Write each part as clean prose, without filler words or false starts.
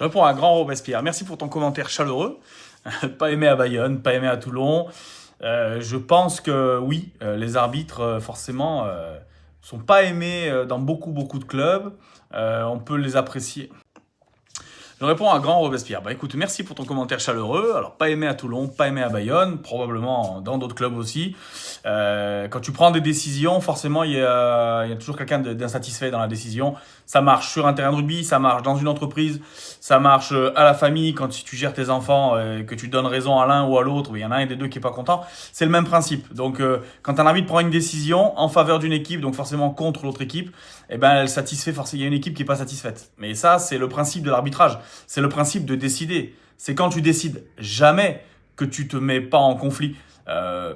Je réponds à Grand Robespierre. Merci pour ton commentaire chaleureux. Pas aimé à Bayonne, pas aimé à Toulon. Je pense que oui, les arbitres, forcément, sont pas aimés dans beaucoup de clubs. On peut les apprécier. Je réponds à Grand Robespierre. Bah écoute, merci pour ton commentaire chaleureux. Alors, pas aimé à Toulon, pas aimé à Bayonne, probablement dans d'autres clubs aussi. Quand tu prends des décisions, forcément, il y a toujours quelqu'un d'insatisfait dans la décision. Ça marche sur un terrain de rugby, ça marche dans une entreprise, ça marche à la famille, quand si tu gères tes enfants, que tu donnes raison à l'un ou à l'autre, il y en a un des deux qui est pas content. C'est le même principe. Donc, quand un arbitre prend une décision en faveur d'une équipe, donc forcément contre l'autre équipe, eh ben, elle satisfait forcément. Il y a une équipe qui est pas satisfaite. Mais ça, c'est le principe de l'arbitrage. C'est le principe de décider. C'est quand tu décides jamais que tu te mets pas en conflit. Je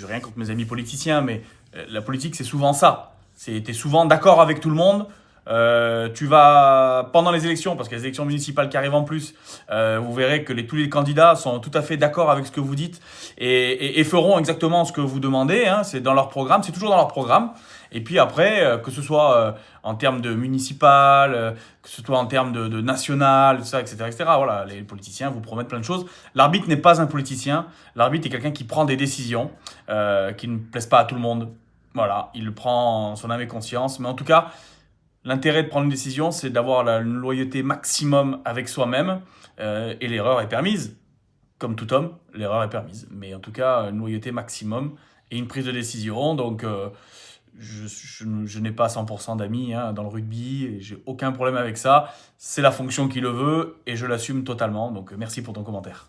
rien contre mes amis politiciens, mais la politique, c'est souvent ça. T'es souvent d'accord avec tout le monde. Tu vas, pendant les élections, parce qu'il y a les élections municipales qui arrivent en plus, vous verrez que tous les candidats sont tout à fait d'accord avec ce que vous dites et feront exactement ce que vous demandez. Hein. C'est dans leur programme, c'est toujours dans leur programme. Et puis après, que ce soit en termes de municipal, que ce soit en termes de national, tout ça, etc., etc. Voilà, les politiciens vous promettent plein de choses. L'arbitre n'est pas un politicien. L'arbitre est quelqu'un qui prend des décisions qui ne plaisent pas à tout le monde. Voilà, il le prend en son âme et conscience. Mais en tout cas, l'intérêt de prendre une décision, c'est d'avoir une loyauté maximum avec soi-même. Et l'erreur est permise. Comme tout homme, l'erreur est permise. Mais en tout cas, une loyauté maximum et une prise de décision. Donc, je n'ai pas 100% d'amis dans le rugby. Et j'ai aucun problème avec ça. C'est la fonction qui le veut et je l'assume totalement. Donc, merci pour ton commentaire.